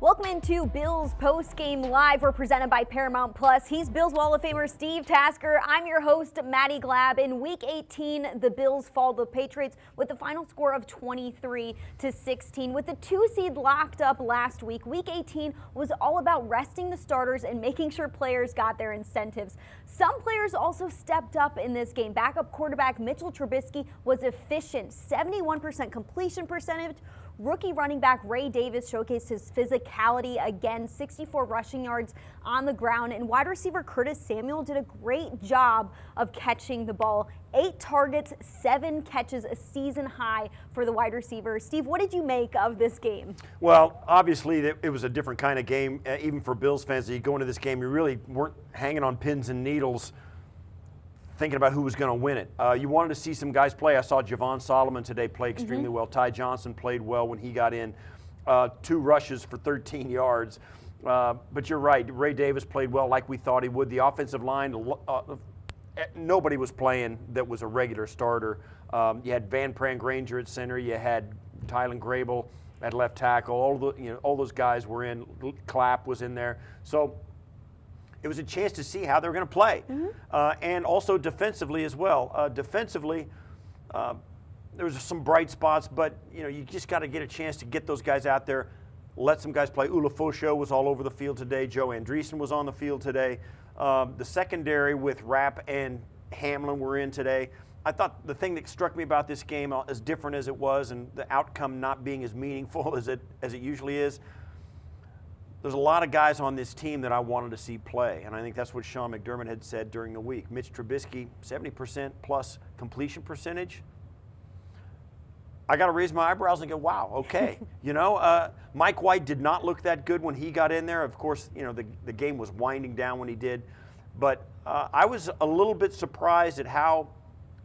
Welcome into Bills Postgame Live. We're presented by Paramount Plus. He's Bills Wall of Famer Steve Tasker. I'm your host, Maddy Glab. In Week 18, the Bills fall to the Patriots with a final score of 23-16. With the 2 seed locked up last week, Week 18 was all about resting the starters and making sure players got their incentives. Some players also stepped up in this game. Backup quarterback Mitchell Trubisky was efficient, 71% completion percentage. Rookie running back Ray Davis showcased his physicality again, 64 rushing yards on the ground, and wide receiver Curtis Samuel did a great job of catching the ball. 8 targets, 7 catches, a season high for the wide receiver. Steve, what did you make of this game? Well, obviously it was a different kind of game, even for Bills fans. You go into this game, you really weren't hanging on pins and needles thinking about who was going to win it. You wanted to see some guys play. I saw Javon Solomon today play extremely well. Ty Johnson played well when he got in. 2 rushes for 13 yards. But you're right, Ray Davis played well like we thought he would. The offensive line, nobody was playing that was a regular starter. You had Van Pran-Granger at center. You had Tylen Grable at left tackle. All those guys were in. Clapp was in there. So it was a chance to see how they were going to play, and also defensively as well. Defensively, there was some bright spots, but you just got to get a chance to get those guys out there, let some guys play. Ulafosho was all over the field today. Joe Andreessen was on the field today. The secondary with Rapp and Hamlin were in today. I thought the thing that struck me about this game, as different as it was, and the outcome not being as meaningful as it usually is, there's a lot of guys on this team that I wanted to see play, and I think that's what Sean McDermott had said during the week. Mitch Trubisky, 70% plus completion percentage. I got to raise my eyebrows and go, wow, okay. Mike White did not look that good when he got in there. Of course, the game was winding down when he did. But I was a little bit surprised at how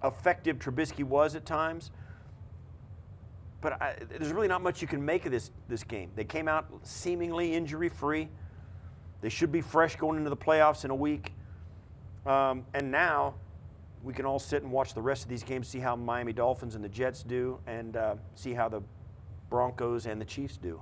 effective Trubisky was at times. But there's really not much you can make of this game. They came out seemingly injury-free. They should be fresh going into the playoffs in a week. And now we can all sit and watch the rest of these games, see how Miami Dolphins and the Jets do, and see how the Broncos and the Chiefs do.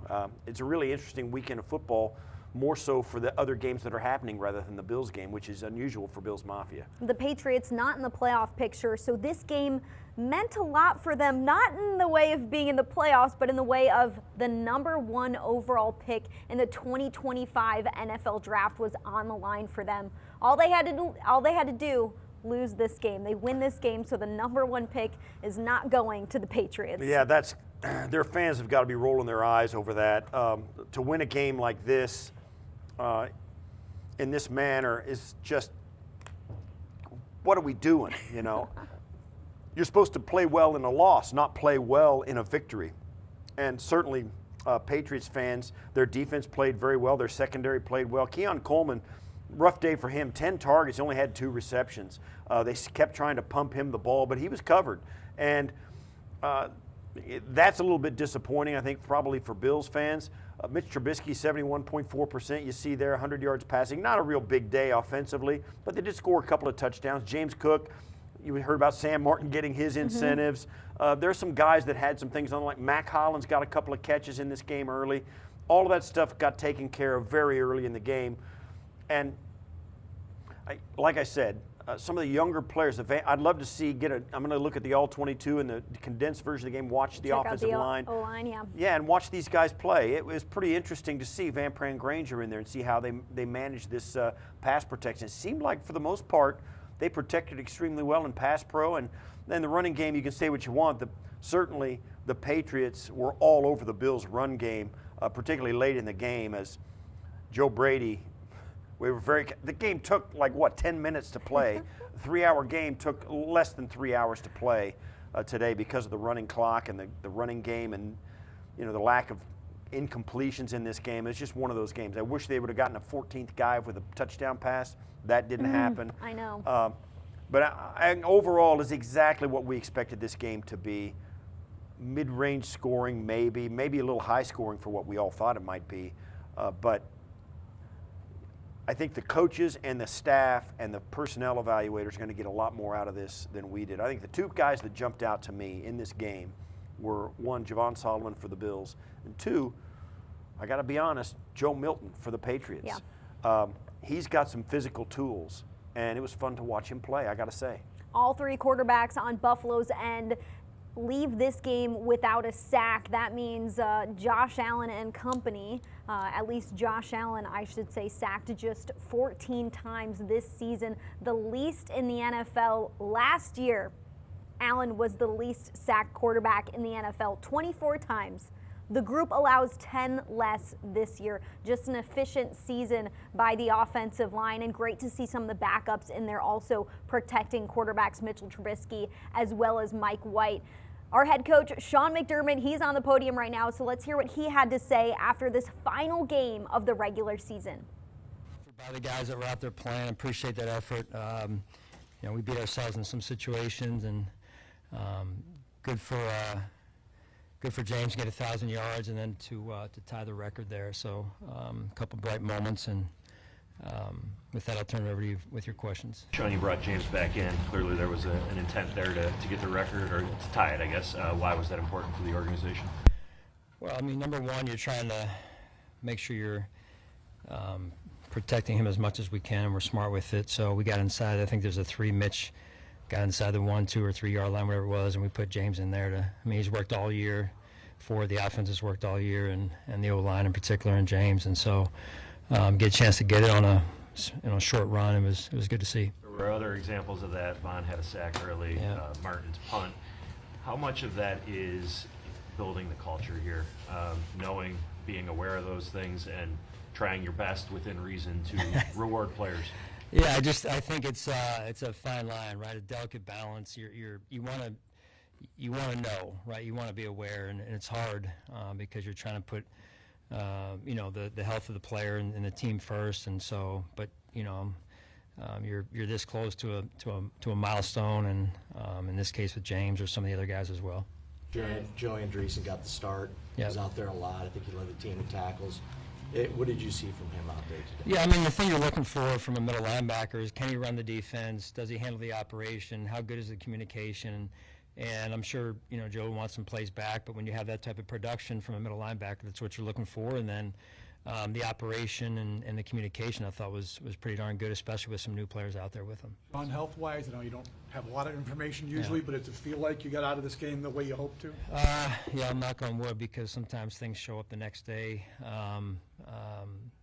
It's a really interesting weekend of football, more so for the other games that are happening rather than the Bills game, which is unusual for Bills Mafia. The Patriots not in the playoff picture, so this game meant a lot for them, not in the way of being in the playoffs, but in the way of the #1 overall pick in the 2025 NFL Draft was on the line for them. All they had to do, lose this game. They win this game, so the #1 pick is not going to the Patriots. Yeah, their fans have got to be rolling their eyes over that. To win a game like this, in this manner, is just, what are we doing? You're supposed to play well in a loss, not play well in a victory. And certainly, Patriots fans, their defense played very well. Their secondary played well. Keon Coleman, rough day for him. 10 targets, only had 2 receptions. They kept trying to pump him the ball, but he was covered. And that's a little bit disappointing, I think, probably for Bills fans. Mitch Trubisky, 71.4%. You see there, 100 yards passing. Not a real big day offensively, but they did score a couple of touchdowns. James Cook, you heard about Sam Martin getting his incentives. There's some guys that had some things on, like Mac Hollins got a couple of catches in this game early. All of that stuff got taken care of very early in the game. And like I said, some of the younger players, I'd love to see I'm going to look at the All-22 and the condensed version of the game, watch the offensive line. O-line, yeah. Yeah, and watch these guys play. It was pretty interesting to see Van Pran-Granger in there and see how they managed this pass protection. It seemed like, for the most part, they protected extremely well in pass pro. And then the running game, you can say what you want. Certainly, the Patriots were all over the Bills' run game, particularly late in the game, as Joe Brady. The game took 10 minutes to play. The 3-hour game took less than 3 hours to play today because of the running clock and the running game and the lack of incompletions in this game. It's just one of those games. I wish they would have gotten a 14th guy with a touchdown pass. That didn't happen. I know. But overall, is exactly what we expected this game to be. Mid-range scoring, maybe a little high scoring for what we all thought it might be. But I think the coaches and the staff and the personnel evaluators are going to get a lot more out of this than we did. I think the 2 guys that jumped out to me in this game were, 1, Javon Solomon for the Bills, and 2, I got to be honest, Joe Milton for the Patriots. Yeah. He's got some physical tools, and it was fun to watch him play, I got to say. All three quarterbacks on Buffalo's end leave this game without a sack. That means Josh Allen and company, at least Josh Allen, I should say, sacked just 14 times this season, the least in the NFL. Last year, Allen was the least sacked quarterback in the NFL, 24 times. The group allows 10 less this year. Just an efficient season by the offensive line, and great to see some of the backups in there also protecting quarterbacks Mitchell Trubisky as well as Mike White. Our head coach, Sean McDermott, he's on the podium right now, so let's hear what he had to say after this final game of the regular season. By the guys that were out there playing, appreciate that effort. We beat ourselves in some situations, and good for James to get 1,000 yards and then to tie the record there. So a couple bright moments, and with that, I'll turn it over to you with your questions. Sean, you brought James back in. Clearly there was an intent there to get the record, or to tie it, I guess. Why was that important for the organization? Well, I mean, number one, you're trying to make sure you're protecting him as much as we can, and we're smart with it. So we got inside. I think there's a 3. Mitch got inside the 1, 2, or 3 yard line, whatever it was, and we put James in there. He's worked all year. The offense has worked all year, and the O-line in particular, and James. And so get a chance to get it on a short run. It was good to see. There were other examples of that. Vaughn had a sack early. Yeah. Martin's punt. How much of that is building the culture here, knowing, being aware of those things, and trying your best within reason to reward players? Yeah, I think it's a fine line, right? A delicate balance. You want to know, right? You want to be aware, and it's hard because you're trying to put the health of the player and the team first, and so. But you're this close to a milestone, and in this case with James or some of the other guys as well. Joe Andreessen got the start. Yep. He was out there a lot. I think he led the team in tackles. What did you see from him out there today? Yeah, I mean, the thing you're looking for from a middle linebacker is, can he run the defense? Does he handle the operation? How good is the communication? And I'm sure, Joe wants some plays back, but when you have that type of production from a middle linebacker, that's what you're looking for. And then the operation and the communication, I thought, was pretty darn good, especially with some new players out there with him. On health-wise, I know you don't have a lot of information usually, but does it feel like you got out of this game the way you hoped to? Yeah, I'm knock on wood, because sometimes things show up the next day.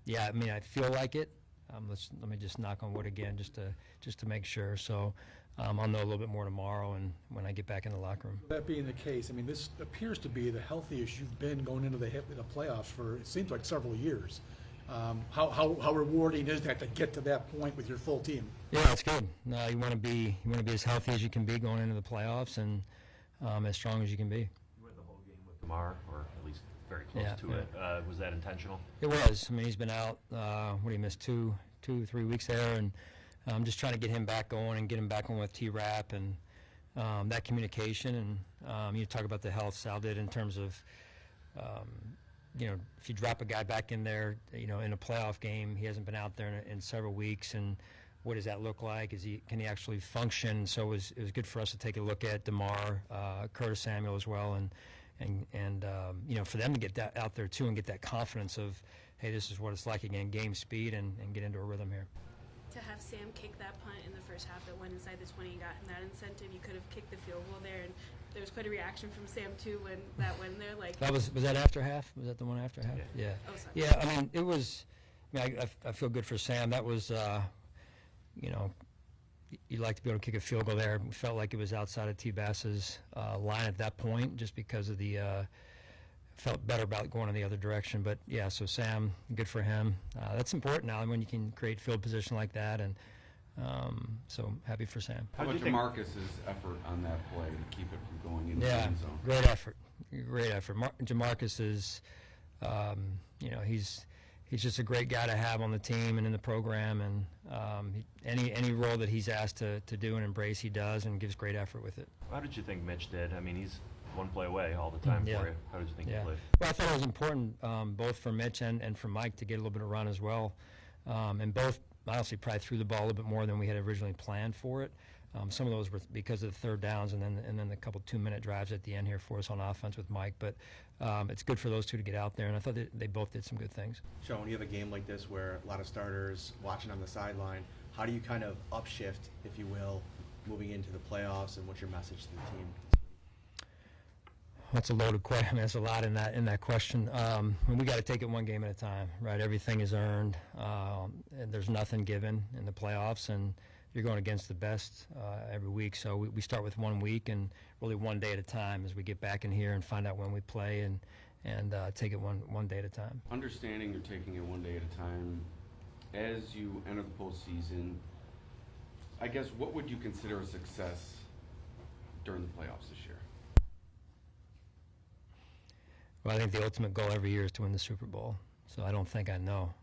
Yeah, I mean, I feel like it. Let me just knock on wood again, just to make sure. So I'll know a little bit more tomorrow, and when I get back in the locker room. That being the case, I mean, this appears to be the healthiest you've been going into the playoffs for, it seems like, several years. How rewarding is that to get to that point with your full team? Yeah, it's good. You want to be as healthy as you can be going into the playoffs, and as strong as you can be. You went the whole game with Damar, or at least very close to it. Was that intentional? It was. I mean, he's been out. He missed 3 weeks there, and I'm just trying to get him back going and get him back on with T-Rap and that communication. And you talk about the health Sal did in terms of, if you drop a guy back in there, in a playoff game, he hasn't been out there in several weeks, and what does that look like? Can he actually function? So it was good for us to take a look at Damar, Curtis Samuel as well, and for them to get that out there too and get that confidence of, hey, this is what it's like again, game speed, and get into a rhythm here. To have Sam kick that punt in the first half that went inside the 20, got him that incentive. You could have kicked the field goal there, and there was quite a reaction from Sam too when that went there. Like, that was that after half? Was that the one after half? Yeah. Oh, sorry. Yeah. I mean, it was. I mean, I feel good for Sam. That was, you'd like to be able to kick a field goal there. We felt like it was outside of T-Bass's line at that point, just because of the. Felt better about going in the other direction, but yeah. So Sam, good for him. That's important now when you can create field position like that, and so happy for Sam. How about Jamarcus's effort on that play to keep it from going into the end zone? Great effort. Jamarcus is, he's just a great guy to have on the team and in the program, and any role that he's asked to do and embrace, he does, and gives great effort with it. How did you think Mitch did? I mean, he's one play away all the time for you. How did you think he played? Well, I thought it was important both for Mitch and for Mike to get a little bit of run as well. And both, honestly, probably threw the ball a little bit more than we had originally planned for it. Some of those were because of the third downs and then the couple 2-minute drives at the end here for us on offense with Mike. But it's good for those two to get out there, and I thought they both did some good things. Sean, when you have a game like this where a lot of starters watching on the sideline, how do you kind of upshift, if you will, moving into the playoffs, and what's your message to the team? That's a loaded question. That's a lot in that question. We got to take it one game at a time, right? Everything is earned, and there's nothing given in the playoffs, and you're going against the best every week. So we start with 1 week and really one day at a time as we get back in here and find out when we play and take it one day at a time. Understanding you're taking it one day at a time, as you enter the postseason, I guess what would you consider a success during the playoffs this year? Well, I think the ultimate goal every year is to win the Super Bowl. So I don't think I know.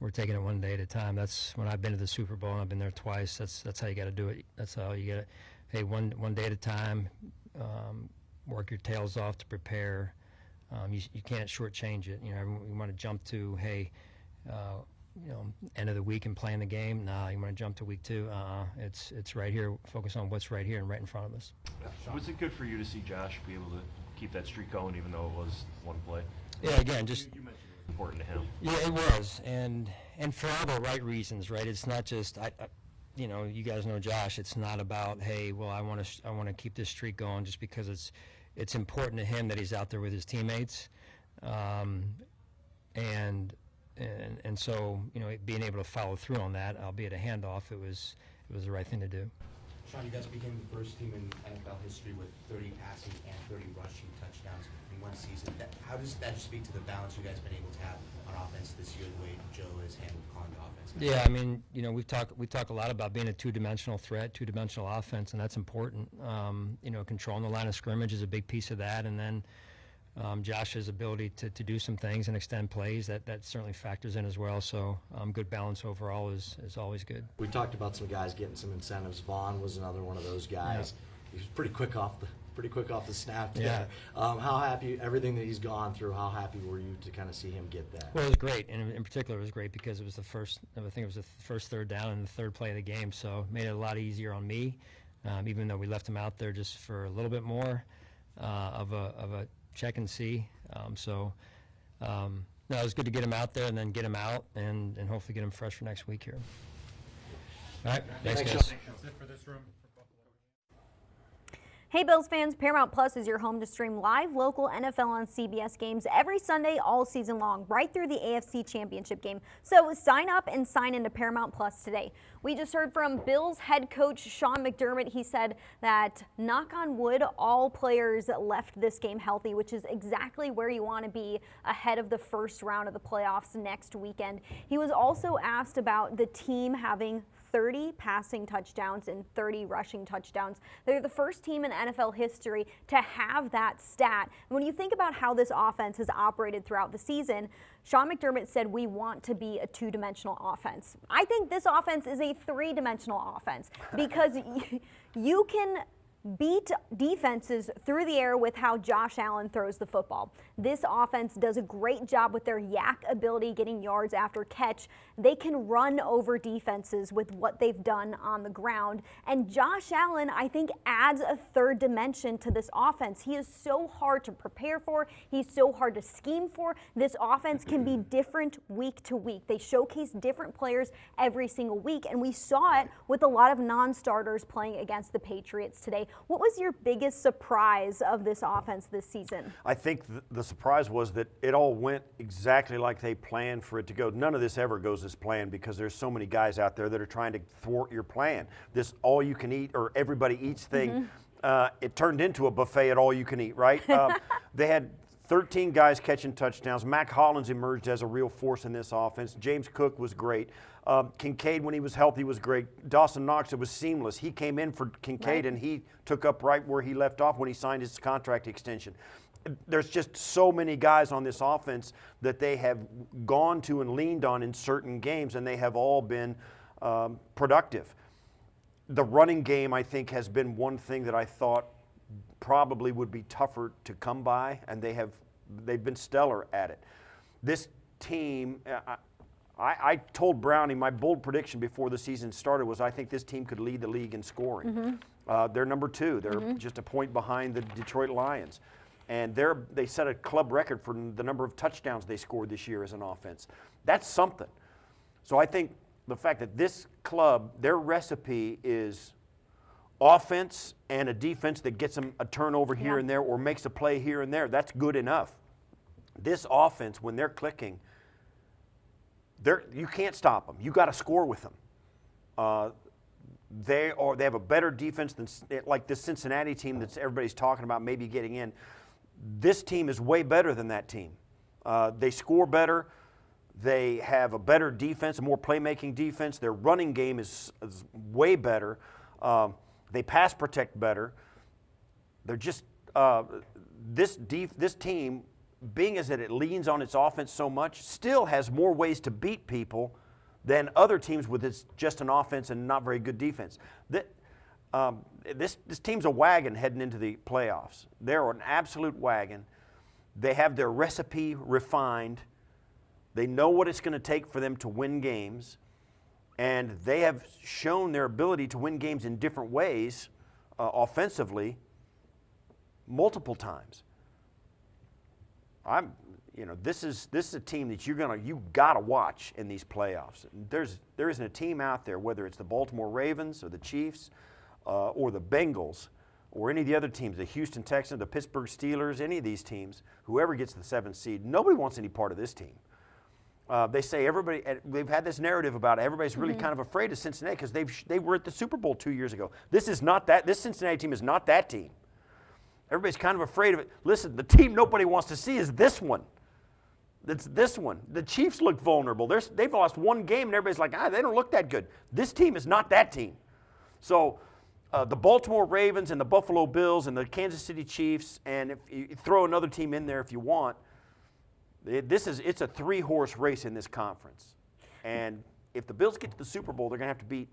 We're taking it one day at a time. That's when I've been to the Super Bowl, and I've been there twice. That's how you got to do it. That's how you get it. Hey, one day at a time. Work your tails off to prepare. You can't shortchange it. You want to jump to end of the week and playing the game. Nah, you want to jump to week 2. It's right here. Focus on what's right here and right in front of us. Was it good for you to see Josh be able to keep that streak going, even though it was one play? Yeah, again, just you mentioned it was important to him. Yeah, it was, and for all the right reasons, right? It's not just you guys know Josh. It's not about, hey, well, I want to keep this streak going just because it's important to him that he's out there with his teammates, and so being able to follow through on that, albeit a handoff, it was the right thing to do. Sean, you guys became the first team in NFL history with 30 passing and 30 rushing touchdowns in one season. How does that speak to the balance you guys have been able to have on offense this year, the way Joe has handled calling the offense? Yeah, I mean, we talk a lot about being a two-dimensional threat, two-dimensional offense, and that's important. Controlling the line of scrimmage is a big piece of that, and then Josh's ability to do some things and extend plays, that certainly factors in as well. So good balance overall is always good. We talked about some guys getting some incentives. Vaughn was another one of those guys. Yeah. He was pretty quick off the snap there. Yeah. How happy, everything that he's gone through, how happy were you to kind of see him get that? Well, it was great, and in particular it was great because it was the first third down and the third play of the game, so it made it a lot easier on me, even though we left him out there just for a little bit more of a check and see. It was good to get him out there and then get him out and hopefully get him fresh for next week here. All right, thanks guys. That's it for this room. Hey Bills fans, Paramount Plus is your home to stream live local NFL on CBS games every Sunday all season long, right through the AFC Championship game. So sign up and sign into Paramount Plus today. We just heard from Bills head coach Sean McDermott. He said that, knock on wood, all players left this game healthy, which is exactly where you want to be ahead of the first round of the playoffs next weekend. He was also asked about the team having 30 passing touchdowns and 30 rushing touchdowns. They're the first team in NFL history to have that stat. And when you think about how this offense has operated throughout the season, Sean McDermott said we want to be a two-dimensional offense. I think this offense is a three-dimensional offense because you can beat defenses through the air with how Josh Allen throws the football. This offense does a great job with their yak ability, getting yards after catch. They can run over defenses with what they've done on the ground. And Josh Allen, I think, adds a third dimension to this offense. He is so hard to prepare for. He's so hard to scheme for. This offense can be different week to week. They showcase different players every single week, and we saw it with a lot of non-starters playing against the Patriots today. What was your biggest surprise of this offense this season? I think the surprise was that it all went exactly like they planned for it to go. None of this ever goes as planned because there's so many guys out there that are trying to thwart your plan. This all you can eat or everybody eats thing, it turned into a buffet at all you can eat, right? They had 13 guys catching touchdowns. Mac Hollins emerged as a real force in this offense. James Cook was great. Kincaid, when he was healthy, was great. Dawson Knox, it was seamless. He came in for Kincaid, and he took up right where he left off when he signed his contract extension. There's just so many guys on this offense that they have gone to and leaned on in certain games, and they have all been productive. The running game, I think, has been one thing that I thought probably would be tougher to come by, and they've been stellar at it. This team, I told Brownie my bold prediction before the season started was I think this team could lead the league in scoring. They're number 2. They're just a point behind the Detroit Lions. And they set a club record for the number of touchdowns they scored this year as an offense. That's something. So I think the fact that this club, their recipe is offense and a defense that gets them a turnover here and there or makes a play here and there, that's good enough. This offense, when they're clicking, you can't stop them. You got to score with them. They have a better defense than like this Cincinnati team that everybody's talking about maybe getting in. This team is way better than that team. They score better. They have a better defense, a more playmaking defense. Their running game is way better. They pass protect better. They're just this team, being as that it leans on its offense so much, still has more ways to beat people than other teams with just an offense and not very good defense. This team's a wagon heading into the playoffs. They're an absolute wagon. They have their recipe refined. They know what it's going to take for them to win games, and they have shown their ability to win games in different ways offensively multiple times. This is a team that you got to watch in these playoffs. There isn't a team out there, whether it's the Baltimore Ravens or the Chiefs or the Bengals or any of the other teams, the Houston Texans, the Pittsburgh Steelers, any of these teams, whoever gets the 7th seed, nobody wants any part of this team. They say they've had this narrative about it. Everybody's really kind of afraid of Cincinnati because they were at the Super Bowl 2 years ago. This Cincinnati team is not that team. Everybody's kind of afraid of it. Listen, the team nobody wants to see is this one. It's this one. The Chiefs look vulnerable. They've lost one game, and everybody's like, they don't look that good. This team is not that team. So the Baltimore Ravens and the Buffalo Bills and the Kansas City Chiefs, and if you throw another team in there if you want, it's a 3-horse race in this conference. And if the Bills get to the Super Bowl, they're going to have to beat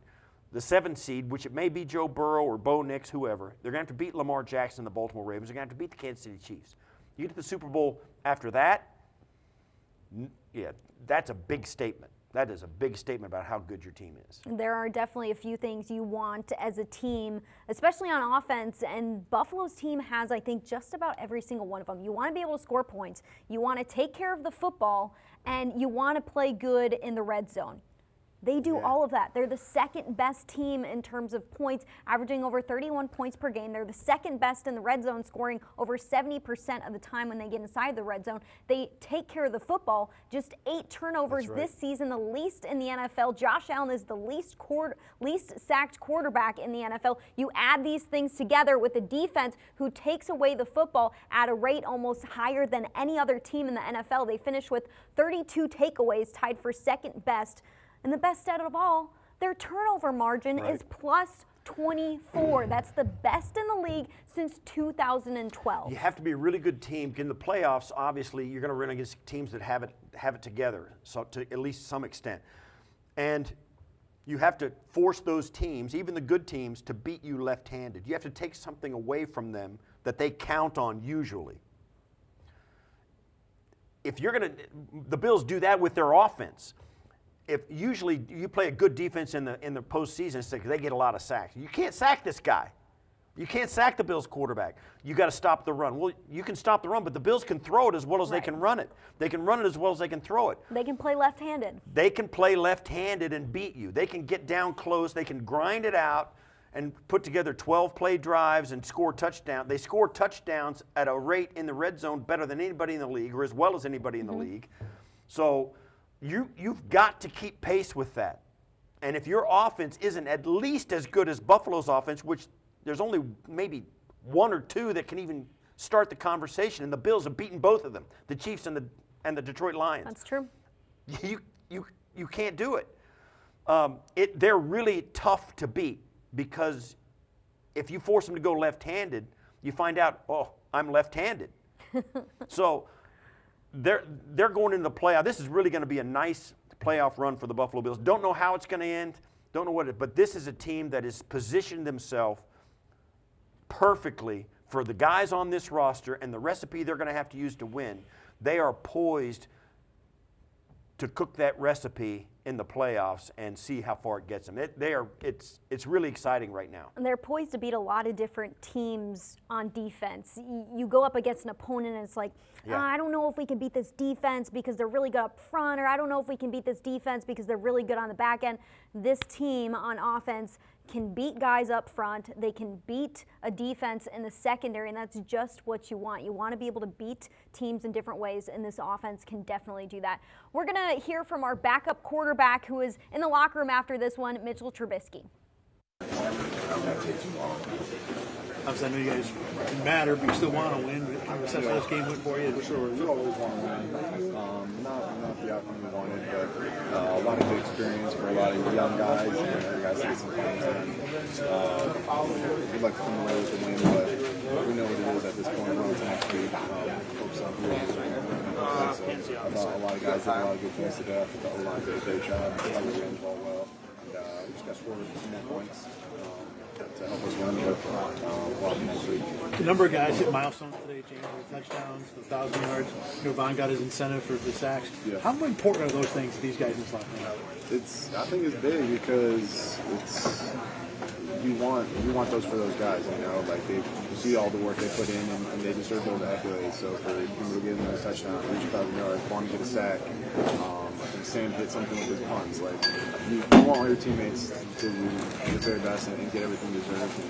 the 7th seed, which it may be Joe Burrow or Bo Nix, whoever. They're going to have to beat Lamar Jackson and the Baltimore Ravens. They're going to have to beat the Kansas City Chiefs. You get to the Super Bowl after that, that's a big statement. That is a big statement about how good your team is. There are definitely a few things you want as a team, especially on offense, and Buffalo's team has, I think, just about every single one of them. You want to be able to score points, you want to take care of the football, and you want to play good in the red zone. They do all of that. They're the second best team in terms of points, averaging over 31 points per game. They're the second best in the red zone, scoring over 70% of the time when they get inside the red zone. They take care of the football. Just 8 turnovers this season, the least in the NFL. Josh Allen is the least sacked quarterback in the NFL. You add these things together with a defense who takes away the football at a rate almost higher than any other team in the NFL. They finish with 32 takeaways, tied for second best. And the best stat of all, their turnover margin is plus 24. That's the best in the league since 2012. You have to be a really good team. In the playoffs, obviously, you're going to run against teams that have it together, so to at least some extent. And you have to force those teams, even the good teams, to beat you left-handed. You have to take something away from them that they count on usually. The Bills do that with their offense. If usually you play a good defense in the postseason, they get a lot of sacks. You can't sack this guy. You can't sack the Bills quarterback. You got to stop the run. Well, you can stop the run, but the Bills can throw it as well as they can run it. They can run it as well as they can throw it. They can play left-handed. They can play left-handed and beat you. They can get down close. They can grind it out and put together 12-play drives and score touchdowns. They score touchdowns at a rate in the red zone better than anybody in the league, or as well as anybody in the league. So You've got to keep pace with that. And if your offense isn't at least as good as Buffalo's offense, which there's only maybe 1 or 2 that can even start the conversation, and the Bills have beaten both of them, the Chiefs and the Detroit Lions. That's true. You can't do it. They're really tough to beat because if you force them to go left-handed, you find out, I'm left-handed. So they're going into the playoff. This is really going to be a nice playoff run for the Buffalo Bills. Don't know how it's going to end. Don't know but this is a team that has positioned themselves perfectly for the guys on this roster and the recipe they're going to have to use to win. They are poised to cook that recipe in the playoffs and see how far it gets them. It's really exciting right now. And they're poised to beat a lot of different teams on defense. You go up against an opponent and it's like, I don't know if we can beat this defense because they're really good up front, or I don't know if we can beat this defense because they're really good on the back end. This team on offense can beat guys up front. They can beat a defense in the secondary, and that's just what you want. You want to be able to beat teams in different ways, and this offense can definitely do that. We're going to hear from our backup quarterback who is in the locker room after this one, Mitchell Trubisky. Obviously, I know you guys matter, but you still want to win. But kind of assess how this game went for you. For sure, we always want to win. Not the outcome we wanted, but a lot of good experience for a lot of young guys and guys to get some playing time. We'd like to come away with the win, but we know what it is at this point. We're on to next week. Focus on who it is. So I thought a lot of guys did a lot of good things today. I thought a lot did a great job. I thought we ran the ball well, and we just got scored some more points to help us win, but next week. The number of guys hit milestones today, James, touchdowns, 1,000 yards. Vaughn got his incentive for the sacks. Yeah. How important are those things to these guys in this locker room? I think it's big because you want those for those guys, like you see all the work they put in and they deserve those accolades. So for him to get in those touchdowns, reach 1,000 yards, Vaughn get a sack, I think Sam hit something with his punts. Like you want all your teammates to do the very best and get everything deserved.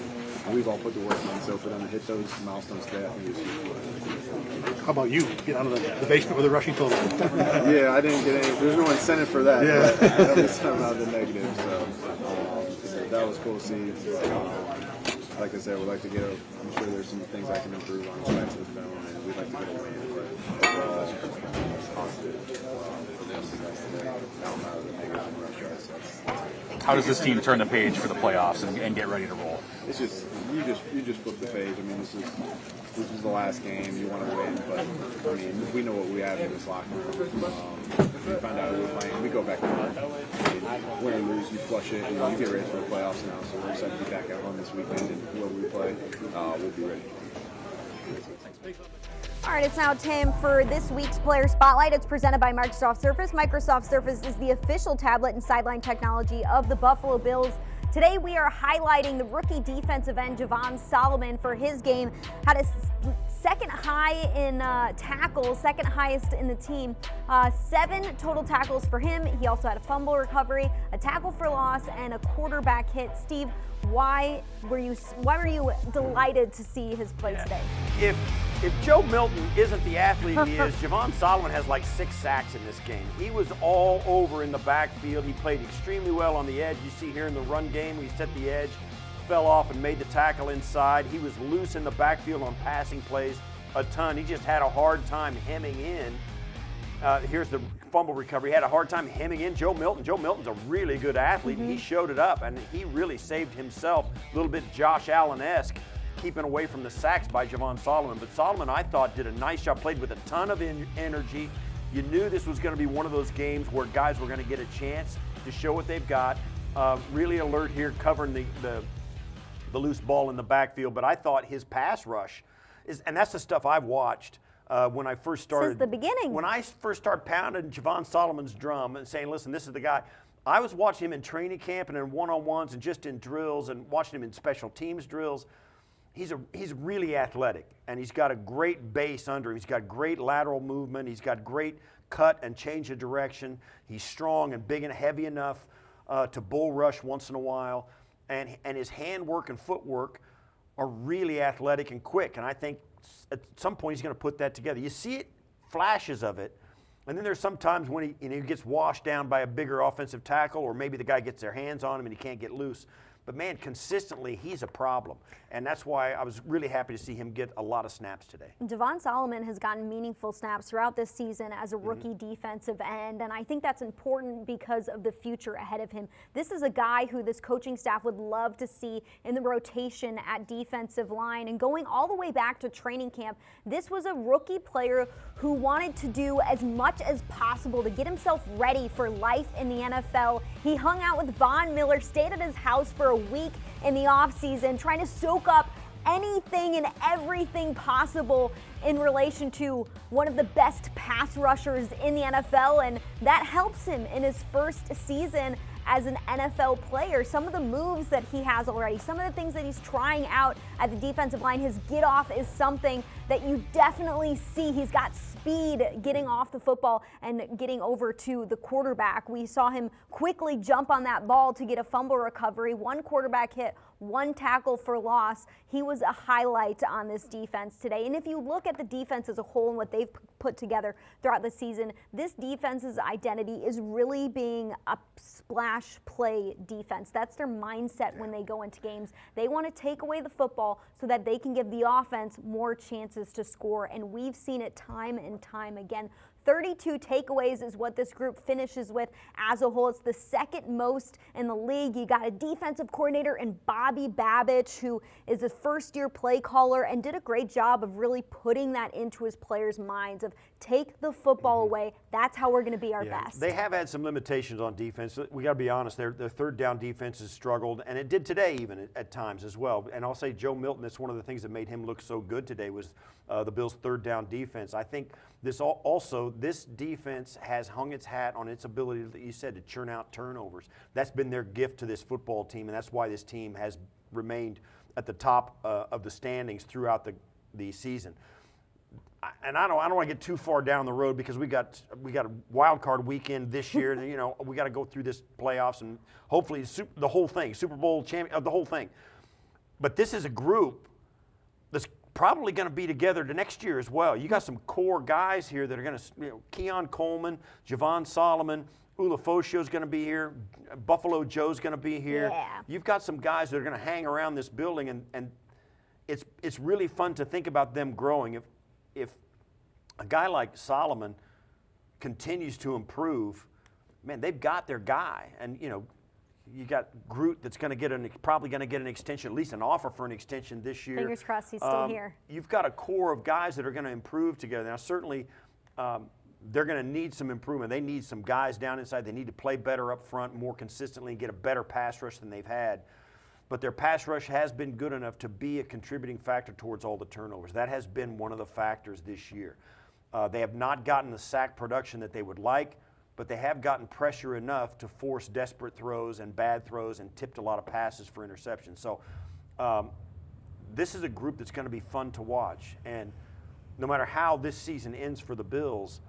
And we've all put the work in, so for them to hit those milestones today, I think it's huge. How about you? Get out of the basement with a rushing total. Yeah, I didn't get any. There's no incentive for that. Yeah. But at least I'm out of the negative. So that was cool to see. Like I said, we'd like to get. I'm sure there's some things I can improve on back to the film, and we'd like to get a win. But overall, it's positive for them today. Now I'm out of the negative and rush yards. How does this team turn the page for the playoffs and get ready to roll? It's just you just flip the page. I mean, this is the last game. You want to win, but I mean, we know what we have in this locker room. We find out who we're playing. We go back home. Win or lose, you flush it, and you get ready for the playoffs now. So we're excited to be back at home this weekend, and whoever we play, we'll be ready. All right, it's now time for this week's Player Spotlight. It's presented by Microsoft Surface. Microsoft Surface is the official tablet and sideline technology of the Buffalo Bills. Today we are highlighting the rookie defensive end Javon Solomon for his game. Had a second high in tackles, second highest in the team. 7 total tackles for him. He also had a fumble recovery, a tackle for loss, and a quarterback hit. Steve, why were you delighted to see his play today? If Joe Milton isn't the athlete he is, Javon Solomon has like 6 sacks in this game. He was all over in the backfield. He played extremely well on the edge. You see here in the run game, he set the edge, fell off and made the tackle inside. He was loose in the backfield on passing plays a ton. He just had a hard time hemming in. Here's the fumble recovery. He had a hard time hemming in Joe Milton. Joe Milton's a really good athlete, and he showed it up, and he really saved himself, a little bit Josh Allen-esque, keeping away from the sacks by Javon Solomon. But Solomon, I thought, did a nice job, played with a ton of energy. You knew this was going to be one of those games where guys were going to get a chance to show what they've got. Really alert here, covering the loose ball in the backfield. But I thought his pass rush and that's the stuff I've watched when I first started. Since the beginning. When I first started pounding Javon Solomon's drum and saying, listen, this is the guy. I was watching him in training camp and in one-on-ones and just in drills and watching him in special teams drills. He's really athletic, and he's got a great base under him. He's got great lateral movement. He's got great cut and change of direction. He's strong and big and heavy enough to bull rush once in a while. And his handwork and footwork are really athletic and quick. And I think at some point he's going to put that together. You see it, flashes of it. And then there's some times when he gets washed down by a bigger offensive tackle, or maybe the guy gets their hands on him and he can't get loose. But, man, consistently, he's a problem. And that's why I was really happy to see him get a lot of snaps today. Javon Solomon has gotten meaningful snaps throughout this season as a rookie defensive end, and I think that's important because of the future ahead of him. This is a guy who this coaching staff would love to see in the rotation at defensive line. And going all the way back to training camp, this was a rookie player who wanted to do as much as possible to get himself ready for life in the NFL. He hung out with Von Miller, stayed at his house for a week in the offseason, trying to soak up anything and everything possible in relation to one of the best pass rushers in the NFL, and that helps him in his first season as an NFL player. Some of the moves that he has already, some of the things that he's trying out at the defensive line, his get off is something that you definitely see. He's got speed getting off the football and getting over to the quarterback. We saw him quickly jump on that ball to get a fumble recovery, one quarterback hit, one tackle for loss. He was a highlight on this defense today. And if you look at the defense as a whole and what they've put together throughout the season, this defense's identity is really being a splash play defense. That's their mindset when they go into games. They want to take away the football so that they can give the offense more chances to score. And we've seen it time and time again. 32 takeaways is what this group finishes with as a whole. It's the second most in the league. You got a defensive coordinator in Bobby Babich, who is a first-year play caller and did a great job of really putting that into his players' minds of take the football away. That's how we're going to be our best. They have had some limitations on defense. We got to be honest. Their third down defense has struggled, and it did today even at times as well. And I'll say Joe Milton, that's one of the things that made him look so good today was the Bills' third down defense. I think this defense has hung its hat on its ability, that you said, to churn out turnovers. That's been their gift to this football team, and that's why this team has remained at the top of the standings throughout the season. And I don't want to get too far down the road because we got a wild card weekend this year. You know, we got to go through this playoffs and hopefully the whole thing, Super Bowl champion, the whole thing. But this is a group that's probably going to be together the next year as well. You got some core guys here that are going to, Keon Coleman, Javon Solomon, Ulafoshio's going to be here, Buffalo Joe's going to be here. Yeah. You've got some guys that are going to hang around this building, and it's really fun to think about them growing. If a guy like Solomon continues to improve, man, they've got their guy, and you got Groot that's going to probably going to get an extension, at least an offer for an extension this year. Fingers crossed he's still here. You've got a core of guys that are going to improve together. Now, certainly, they're going to need some improvement. They need some guys down inside. They need to play better up front, more consistently, and get a better pass rush than they've had. But their pass rush has been good enough to be a contributing factor towards all the turnovers. That has been one of the factors this year. They have not gotten the sack production that they would like, but they have gotten pressure enough to force desperate throws and bad throws and tipped a lot of passes for interceptions. So this is a group that's going to be fun to watch. And no matter how this season ends for the Bills,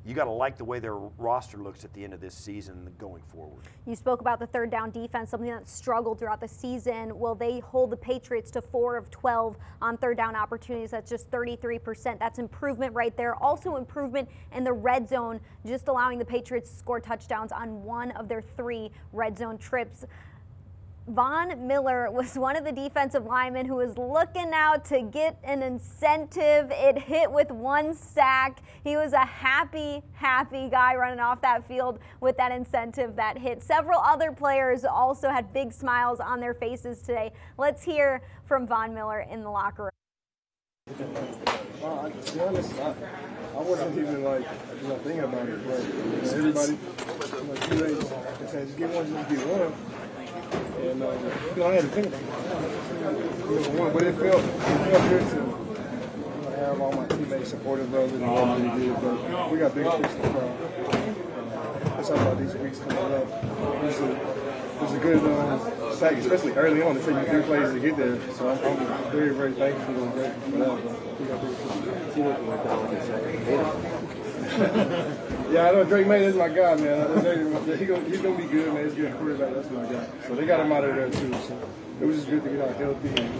you got to like the way their roster looks at the end of this season going forward. You spoke about the third down defense, something that struggled throughout the season. Will they hold the Patriots to 4 of 12 on third down opportunities? That's just 33%. That's improvement right there. Also improvement in the red zone, just allowing the Patriots to score touchdowns on 1 of their 3 red zone trips. Von Miller was one of the defensive linemen who was looking out to get an incentive. It hit with 1 sack. He was a happy guy running off that field with that incentive that hit. Several other players also had big smiles on their faces today. Let's hear from Von Miller in the locker room. Well, to be honest, I wasn't even thinking about it, but everybody, teammates, said just get one, just get one. And I had to think about it. But it felt good to have all my teammates supportive of it and all that we did. But we got big fish to fry. Let's talk about these weeks coming up. It was a good sack, especially early on. It took me 3 plays to get there. So I'm very, very thankful for that. We got big fish. Yeah, I know Drake May is my guy, man. He's gonna be good, man. He's a good quarterback. That's my guy. So they got him out of there too. So it was just good to get out healthy and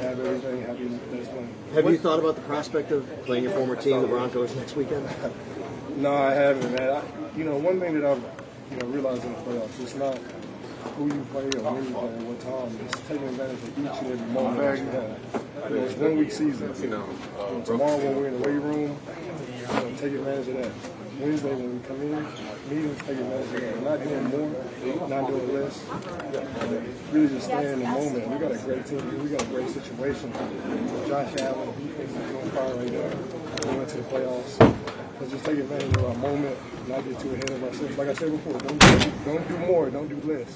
have everything happy next one. Have you thought about the prospect of playing your former team, the Broncos, next weekend? No, I haven't, man. One thing that I've realized in the playoffs, it's not who you play or when you play or what time. It's taking advantage of each and every moment that you have. It's 1 week season. Tomorrow when we're in the weight room, take advantage of that. Wednesday when we come in, meetings, take advantage of that. We're not doing more, not doing less. Really just staying in the moment. We got a great team. We got a great situation. Josh Allen, he's doing fire right now. We went to the playoffs. Let's just take advantage of our moment, not get too ahead of ourselves. Like I said before, don't do more, don't do less.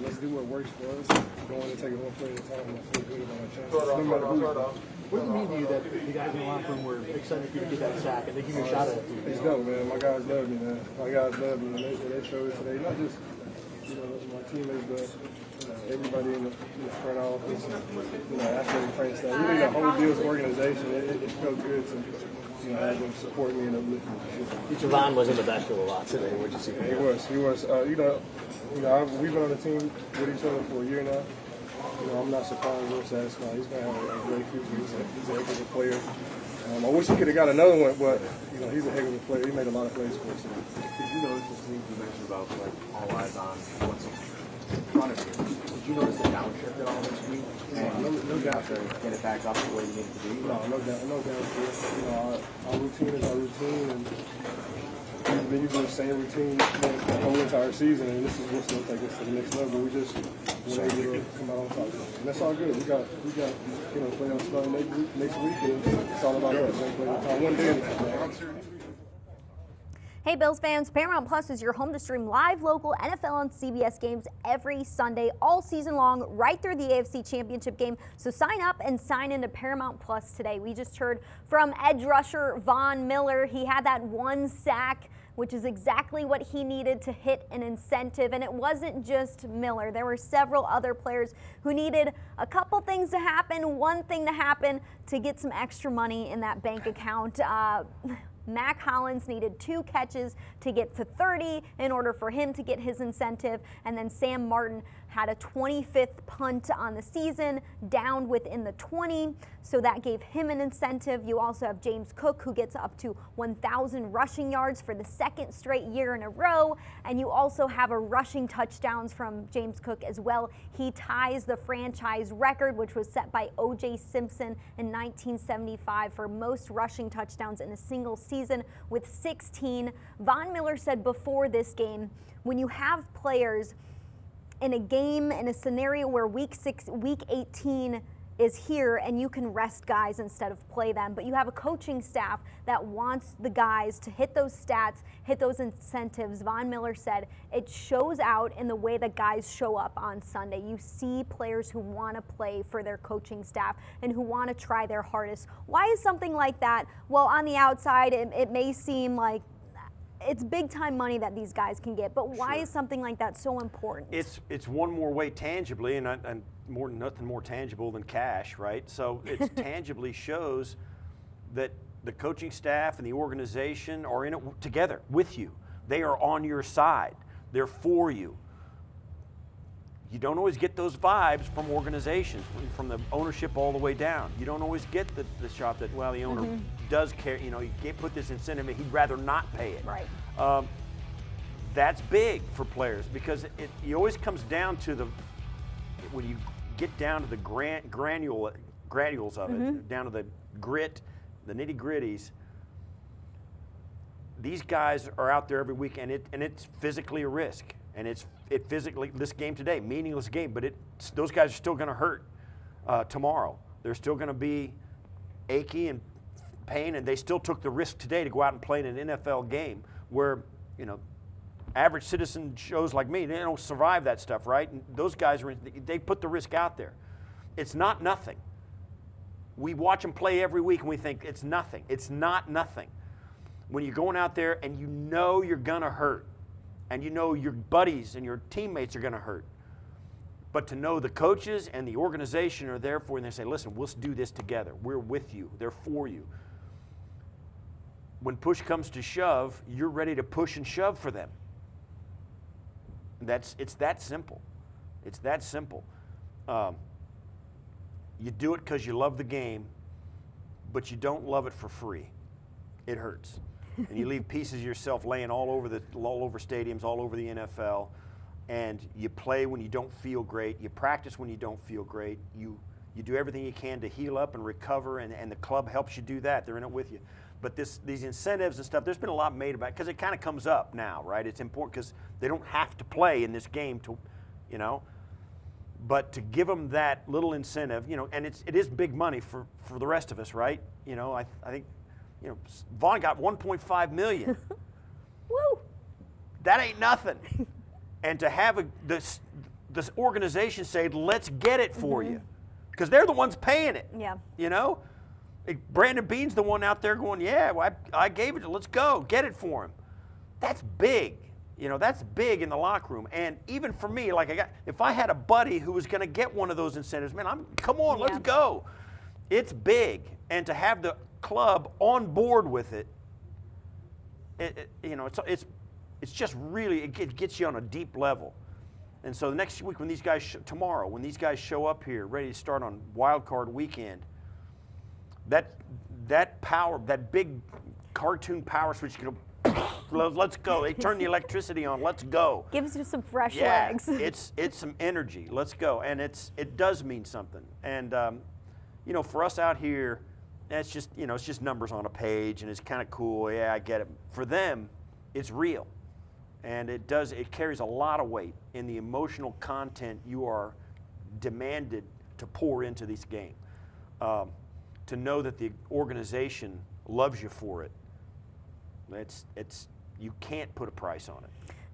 Let's do what works for us. Go in and take it 1 play at a time and feel good about our chances. No matter who. What does it mean to you that the guys in the locker room were excited for you to get that sack and they give you a shot at it? It's dope, man. My guys love me, man. My guys love me, and they showed it today. Not just my teammates, but everybody in the front office, after the training staff. Really, the whole Bills organization. It felt good to have them support me and uplift me. Javon wasn't the best of a lot today. What'd you see? He was. We've been on the team with each other for a year now. I'm not surprised or satisfied. He's going to have a great future. He's a heck of a player. I wish he could have got another one, but he's a heck of a player. He made a lot of plays for us. Did you notice the things you mentioned about all eyes on what's in front of you? Did you notice the downshift at all this week? No doubt to get it back up the way you need it to be. No downshift. Our routine is our routine, and we've been using the same routine the whole entire season, and this is what's going to take us to the next level. We just want to come out on top, and that's all good. We got playoffs starting next week, and it's all about us. One day at a time. Hey Bills fans, Paramount Plus is your home to stream live local NFL and CBS games every Sunday, all season long, right through the AFC Championship game. So sign up and sign into Paramount Plus today. We just heard from edge rusher Von Miller. He had that one sack, which is exactly what he needed to hit an incentive. And it wasn't just Miller. There were several other players who needed a couple things to happen, one thing to happen to get some extra money in that bank account. Mac Hollins needed 2 catches to get to 30 in order for him to get his incentive. And then Sam Martin had a 25th punt on the season, down within the 20, so that gave him an incentive. You also have James Cook, who gets up to 1,000 rushing yards for the 2nd straight year in a row, and you also have a rushing touchdowns from James Cook as well. He ties the franchise record, which was set by O.J. Simpson in 1975 for most rushing touchdowns in a single season with 16. Von Miller said before this game, when you have players in a game, in a scenario where week 18 is here and you can rest guys instead of play them, but you have a coaching staff that wants the guys to hit those stats, hit those incentives. Von Miller said it shows out in the way that guys show up on Sunday. You see players who want to play for their coaching staff and who want to try their hardest. Why is something like that? Well, on the outside, it may seem like it's big time money that these guys can get, but why is something like that so important? It's one more way tangibly, and nothing more tangible than cash, right? So it tangibly shows that the coaching staff and the organization are in it together with you. They are on your side. They're for you. You don't always get those vibes from organizations, from the ownership all the way down. You don't always get the shot that, well, the owner does care, you can't put this incentive in, he'd rather not pay it. Right. That's big for players because it always comes down to when you get down to the granules of it, down to the grit, the nitty gritties. These guys are out there every week, and it's physically a risk. And it physically, this game today, meaningless game, but those guys are still going to hurt tomorrow. They're still going to be achy and pain, and they still took the risk today to go out and play in an NFL game where, average citizen shows like me, they don't survive that stuff, right? And those guys, they put the risk out there. It's not nothing. We watch them play every week, and we think it's nothing. It's not nothing. When you're going out there and you're going to hurt, and your buddies and your teammates are going to hurt. But to know the coaches and the organization are there for you, and they say, listen, let's do this together. We're with you. They're for you. When push comes to shove, you're ready to push and shove for them. It's that simple. It's that simple. You do it because you love the game, but you don't love it for free. It hurts. And you leave pieces of yourself laying all over stadiums, all over the NFL, and you play when you don't feel great. You practice when you don't feel great. You do everything you can to heal up and recover, and the club helps you do that. They're in it with you. But these incentives and stuff, there's been a lot made about it because it kind of comes up now, right? It's important because they don't have to play in this game but to give them that little incentive, and it is big money for the rest of us, right? I think. Vaughn got $1.5 million. Woo! That ain't nothing. And to have this organization say, let's get it for you. Because they're the ones paying it. Yeah. Brandon Beane's the one out there going, yeah, well, I gave it, let's go, get it for him. That's big. You know, that's big in the locker room. And even for me, if I had a buddy who was going to get one of those incentives, man, come on, let's go. It's big. And to have the club on board with it, it's just really, it gets you on a deep level. And so the next week when these guys, tomorrow, when these guys show up here ready to start on wild card weekend, that power, that big cartoon power switch, let's go. They turn the electricity on, let's go. Gives you some fresh legs. it's some energy, let's go. And it does mean something. And, for us out here, it's just numbers on a page, and it's kind of cool. Yeah, I get it. For them, it's real. And it carries a lot of weight in the emotional content you are demanded to pour into this game. To know that the organization loves you for it, you can't put a price on it.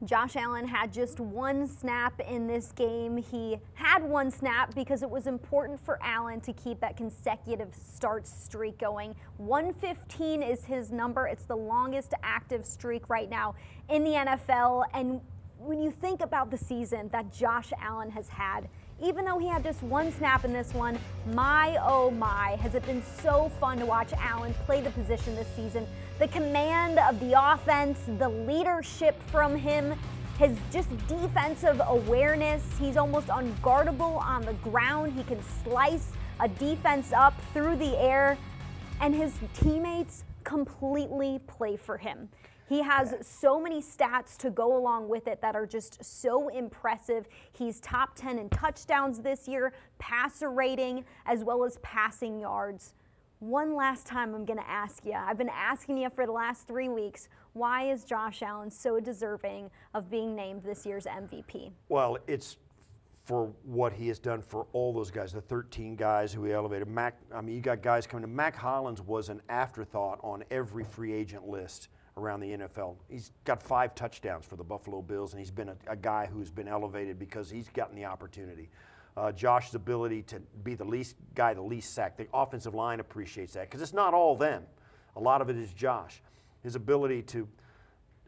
Josh Allen had just one snap in this game. He had one snap because it was important for Allen to keep that consecutive start streak going. 115 is his number. It's the longest active streak right now in the NFL. And when you think about the season that Josh Allen has had, even though he had just one snap in this one, my oh my, has it been so fun to watch Allen play the position this season. The command of the offense, the leadership from him, his just defensive awareness. He's almost unguardable on the ground. He can slice a defense up through the air, and his teammates completely play for him. He has so many stats to go along with it that are just so impressive. He's top 10 in touchdowns this year, passer rating, as well as passing yards. One last time I'm going to ask you. I've been asking you for the last 3 weeks, why is Josh Allen so deserving of being named this year's MVP? Well, it's for what he has done for all those guys, the 13 guys who he elevated. You got guys coming in. Mac Hollins was an afterthought on every free agent list around the NFL. He's got 5 touchdowns for the Buffalo Bills, and he's been a guy who's been elevated because he's gotten the opportunity. Josh's ability to be the least sacked. The offensive line appreciates that because it's not all them. A lot of it is Josh. His ability to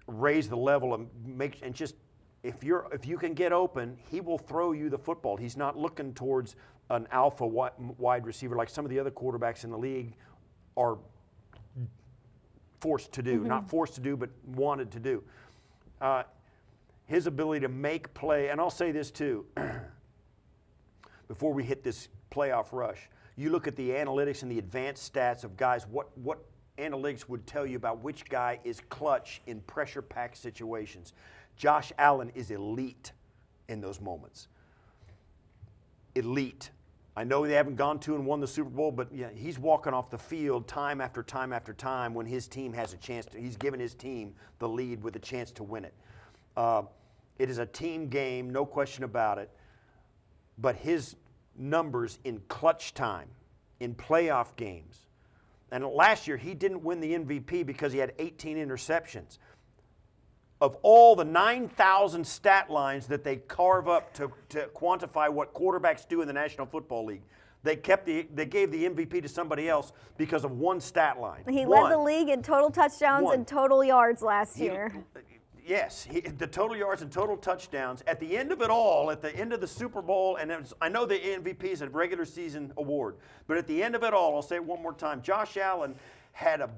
raise the level and just if you can get open, he will throw you the football. He's not looking towards an alpha wide receiver like some of the other quarterbacks in the league are forced to do. Mm-hmm. Not forced to do, but wanted to do. His ability to make play, and I'll say this too, before we hit this playoff rush, you look at the analytics and the advanced stats of guys, what analytics would tell you about which guy is clutch in pressure-packed situations. Josh Allen is elite in those moments. Elite. I know they haven't gone to and won the Super Bowl, but yeah, he's walking off the field time after time after time when his team has a chance to. He's given his team the lead with a chance to win it. It is a team game, no question about it. But his numbers in clutch time, in playoff games, and last year he didn't win the MVP because he had 18 interceptions. Of all the 9,000 stat lines that they carve up to quantify what quarterbacks do in the National Football League, they gave the MVP to somebody else because of one stat line. He led the league in total touchdowns and total yards last year. Yes, the total yards and total touchdowns. At the end of it all, at the end of the Super Bowl, and I know the MVP is a regular season award, but at the end of it all, I'll say it one more time, Josh Allen had a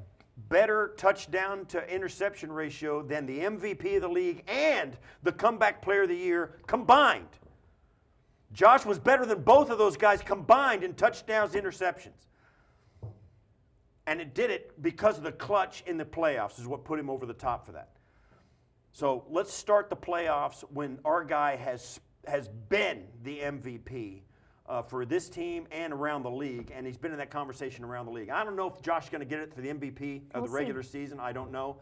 better touchdown to interception ratio than the MVP of the league and the comeback player of the year combined. Josh was better than both of those guys combined in touchdowns, interceptions. And it did it because of the clutch in the playoffs is what put him over the top for that. So let's start the playoffs when our guy has been the MVP for this team and around the league, and he's been in that conversation around the league. I don't know if Josh is going to get it for the MVP of the regular season. I don't know.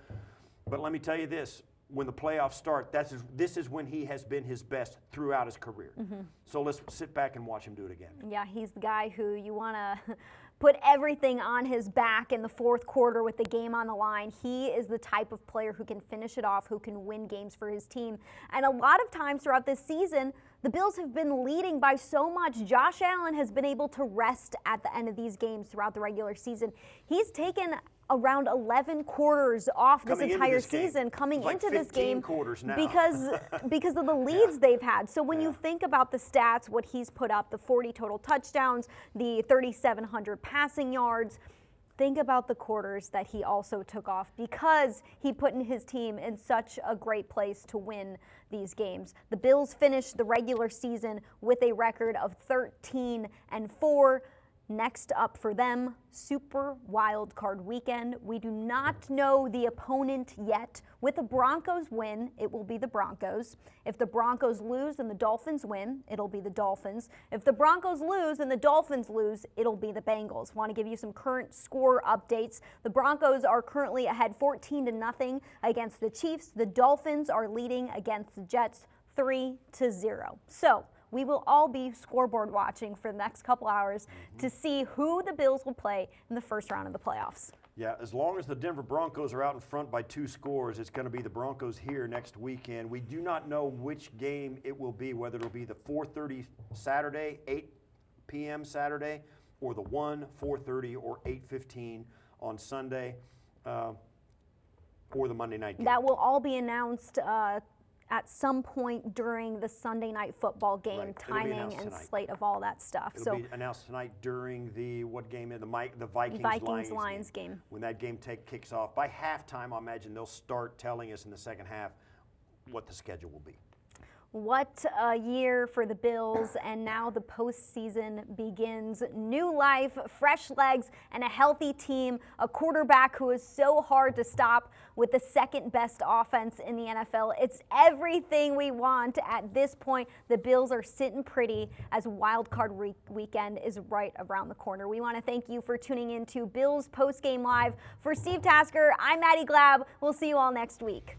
But let me tell you this. When the playoffs start, this is when he has been his best throughout his career. Mm-hmm. So let's sit back and watch him do it again. Yeah, he's the guy who you want to put everything on his back in the fourth quarter with the game on the line. He is the type of player who can finish it off, who can win games for his team. And a lot of times throughout this season, the Bills have been leading by so much. Josh Allen has been able to rest at the end of these games throughout the regular season. He's taken around 11 quarters off this entire season coming into this game because of the leads they've had. So when you think about the stats, what he's put up, the 40 total touchdowns, the 3,700 passing yards, think about the quarters that he also took off because he put in his team in such a great place to win these games. The Bills finished the regular season with a record of 13-4. Next up for them, Super Wild Card Weekend. We do not know the opponent yet. With the Broncos win, it will be the Broncos. If the Broncos lose and the Dolphins win, it'll be the Dolphins. If the Broncos lose and the Dolphins lose, it'll be the Bengals. Want to give you some current score updates. The Broncos are currently ahead 14-0 against the Chiefs. The Dolphins are leading against the Jets 3-0. So, we will all be scoreboard watching for the next couple hours to see who the Bills will play in the first round of the playoffs. Yeah, as long as the Denver Broncos are out in front by 2 scores, it's going to be the Broncos here next weekend. We do not know which game it will be, whether it'll be the 4:30 Saturday, 8 p.m. Saturday, or the 1, 4:30, or 8:15 on Sunday, or the Monday night game. That will all be announced at some point during the Sunday night football game, right. Timing and tonight. Slate of all that stuff. It'll be announced tonight during the what game? The Vikings-Lions game. When that game kicks off. By halftime, I imagine they'll start telling us in the second half what the schedule will be. What a year for the Bills, and now the postseason begins. New life, fresh legs, and a healthy team. A quarterback who is so hard to stop with the second best offense in the NFL. It's everything we want at this point. The Bills are sitting pretty as Wild Card Weekend is right around the corner. We want to thank you for tuning in to Bills Postgame Live. For Steve Tasker, I'm Maddy Glab. We'll see you all next week.